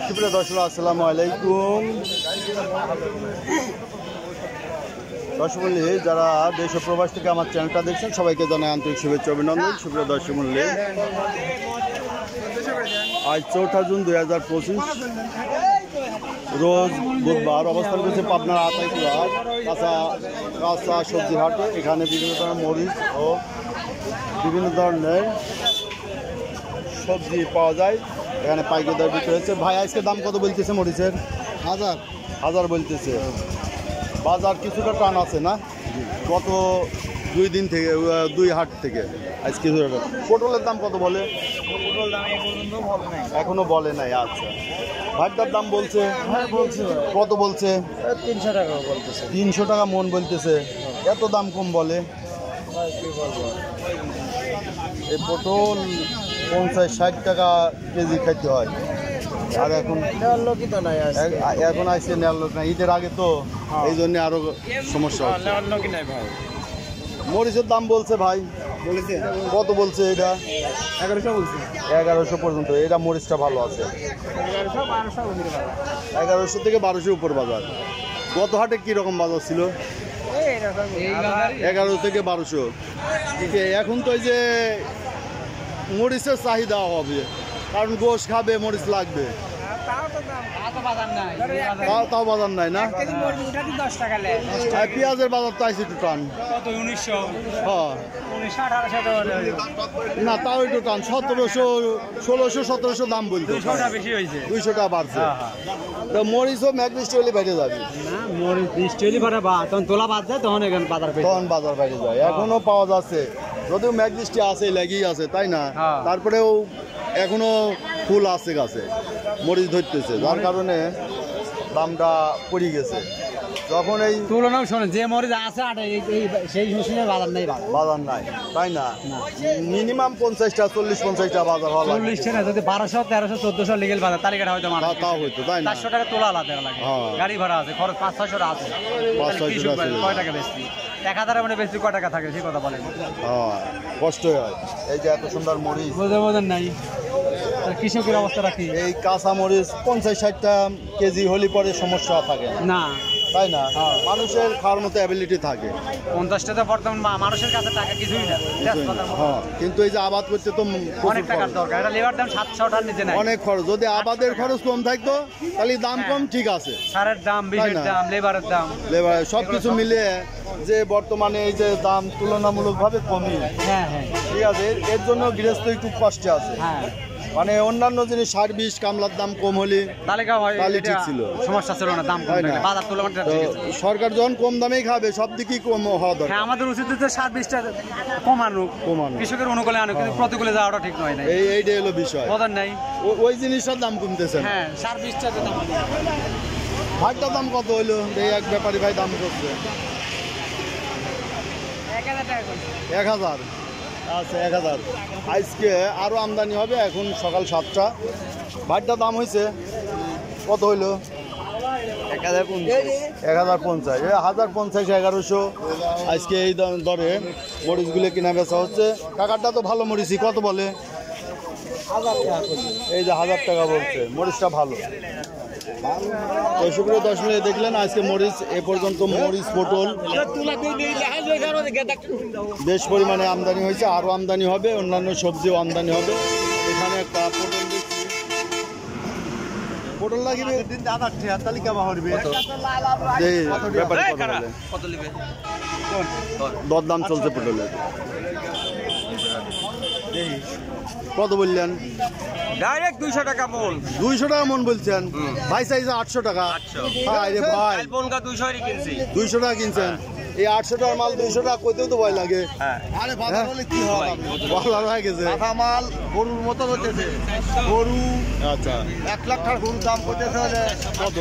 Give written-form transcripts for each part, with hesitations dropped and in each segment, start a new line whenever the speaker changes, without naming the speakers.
সুপ্রিয় দর্শক আসসালামু আলাইকুম। দর্শক মূল্যে যারা দেশ ও প্রবাস থেকে আমার চ্যানেলটা দেখছেন সবাইকে জানাই আন্তরিক শুভেচ্ছা অভিনন্দন। সুপ্রিয় দর্শক মূল্যে আজ 4 জুন 2025 রোজ বুধবার অবস্থান করছে পাবনার আতাইকুলার কাঁচা সবজি হাটে। এখানে বিভিন্ন ধরনের মরিচ ও বিভিন্ন ধরনের সবজি পাওয়া যায়। এখানে পাইকারি দর বিক্রি হচ্ছে। ভাই আজকে দাম কত বলতেছে মরিচের? 1000 বলতেছে। বাজার কিছুটা টান আছে না গত 2 দিন থেকে, 2 হাট থেকে আজকে পটলের দাম কত বলে? এখনো বলে নাই। আচ্ছা, ভাতটার দাম বলছে? কত বলছে?
300 টাকা বলতেছে।
300 টাকা মন বলতেছে। এত দাম কম বলে? এই পটল 50-60 টাকা কেজি খাইতে হয়। আর এখন এখন আসছে নেওয়ার লোক না, ঈদের আগে তো এই জন্য আরো সমস্যা হচ্ছে। মরিচের দাম বলছে ভাই? বলেছে। কত বলছে এটা?
1100 বলছে।
1100 পর্যন্ত। এটা মরিচটা ভালো আছে। 1100 থেকে 1200 উপর বাজার। গত হাটে কি রকম বাজার ছিল? 11 থেকে 1200। এখন তো এই যে মরিচের চাহিদা হবে, কারণ গোশ খাবে, মরিচ লাগবে। তাও বাজার নাই না? পেঁয়াজের বাজার তো আইসি একটু টান। হ্যাঁ না, তাও একটু টান। 1700, 1600, 1700 দাম বলতো। 200 টাকা বাড়ছে। তো মরিচও মেঘ বৃষ্টি হলে বেড়ে যাবে। তখন বাজার বাইরে যায়। এখনো পাওয়া যাচ্ছে, যদিও মেঘ বৃষ্টি আছে, লেগেই আছে, তাই না? তারপরেও এখনো ফুল আছে গাছে, মরিচ ধরতেছে, যার কারণে দামটা পড়ে গেছে। যখন এই
তুলনাও শোনে যে মরিচ আছে সেই মৌসুমে বাজার নাই,
তাই না? মিনিমাম 50টা 40-50টা বাজার হওয়া লাগে।
40 না, যদি 1200, 1300, 1400 লিগেল বাজার তালিকাটা হয়তো
তাও হইতো, তাই না?
400 টাকা তোলা আলাদা লাগে, গাড়ি ভাড়া আছে, খরচ 500-600 আছে।
500-600
কয় টাকা বেশি? 1000 মানে বেশি কয় টাকা থাকে সেই কথা বলেন।
কষ্ট হয়। এই যে এত সুন্দর মরিচ
বোঝেন নাই কৃষকের অবস্থা রাখি।
এই কাঁচা মরিচ 50-60টা কেজি হলে পরে সমস্যা থাকে
না,
তাই না? মানুষের খাওয়ার মতো অ্যাবিলিটি থাকে।
50টা তো বর্তমান মানুষের কাছে টাকা কিছুই না।
কিন্তু এই যে আবাদ করতে তো
অনেক টাকার দরকার। এটা লেবার দাম 700 টাকার নিচে নাই।
অনেক খরচ। যদি আবাদের খরচ কম থাকতো তাহলে দাম কম, ঠিক আছে।
সারের দাম, বীজের দাম, লেবারের দাম,
সবকিছু মিলিয়ে যে বর্তমানে এই যে দাম তুলনামূলকভাবে কমই। ঠিক আছে, এর জন্য গৃহস্থ একটু কষ্টে আছে। মানে অন্যান্য জিনিস সার, বিষ, কামলার দাম কম হলে তাহলে ঠিক ছিল,
সমস্যা ছিল না। দাম বাজার তুলনায়
সরকার যখন কম দামেই খাবে, সব দিকেই কম হওয়া দরকার।
আমাদের উচিত যে সার, বিষটা কমানো, কৃষকের অনুকূলে আনো, কিন্তু প্রতিকূলে যাওয়াটা ঠিক নয়।
এইটাই হলো বিষয়।
বাজার নাই,
ওই জিনিসটার দাম কমতেছে।
সার, বিষটা দাম।
ভাতটার দাম কত হইলো? এই এক ব্যাপারী ভাই দাম করছে
1000 টাকা।
1000? আচ্ছা, 1000। আজকে আরও আমদানি হবে। এখন সকাল 7টা। ভাতটার দাম হয়েছে কত হইলো? 1050। 1050, 1100 আজকে এই দরে মরিচগুলো কিনা বেচা হচ্ছে। কাকারটা তো ভালো মরিচই। কত বলে?
1000 টাকা।
এই যে 1000 টাকা বলছে। মরিচটা ভালো। তো সুপ্রিয় দর্শক দেখলেন আজকে মরিচ এ পর্যন্ত মরিচ, পটল বেশ পরিমাণে আমদানি হয়েছে। আরও আমদানি হবে, অন্যান্য সবজিও আমদানি হবে। এখানে একটা পটল লাগিবে তালিকা বাহরবে দরদাম চলছে পটলের। কত বললেন?
ডাইরেক্ট 200 টাকা মন।
200 টাকা মন বলছেন? ভাই চাইছে 800 টাকা। ভাই 200 টাকা কিনছেন। এই 800 টাকার মাল 200 টাকা কইতেও তো ভয় লাগে। আরে বাজার হলে কি হবে? বাজার হয়ে গেছে। কাঁচা মাল গরুর মতো হইতেছে। গরু আচ্ছা 1 লাখ টাকার গরুর দাম করতেছে কত?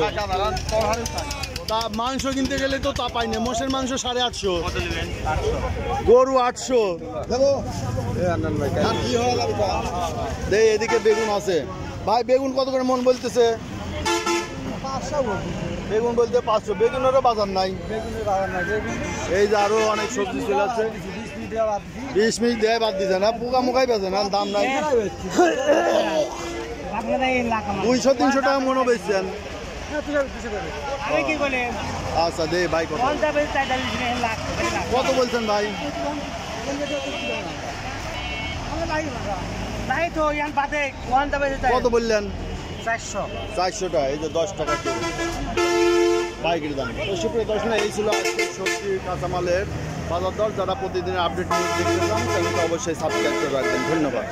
তা মাংস কিনতে গেলে তো তা পাই না। মোষের মাংস 850, গরু 800। এদিকে বেগুন আছে। ভাই বেগুন কত করে মন বলতেছে? বেগুন বলতে 500। বেগুনেরও বাজার নাই। এই যে আরো অনেক সবজি চলে আছে। 20 মিনিট দেয় বাদ দিছে না, পোকা মোকাই বেছে না, দাম নাই। 200-300 টাকা মনে বেচছেন। আচ্ছা দে ভাই কত বলছেন ভাই? কত বললেন? 400 টাকা। এই যে 10 টাকা পাইকারি দাম। তো সুপ্রিয় দর্শক, এই ছিল আজকে সবজি কাঁচামালের বাজার দর। যারা প্রতিদিনের আপডেট নিউজ দেখতে চান চ্যানেলটা অবশ্যই সাবস্ক্রাইব করে রাখবেন। ধন্যবাদ।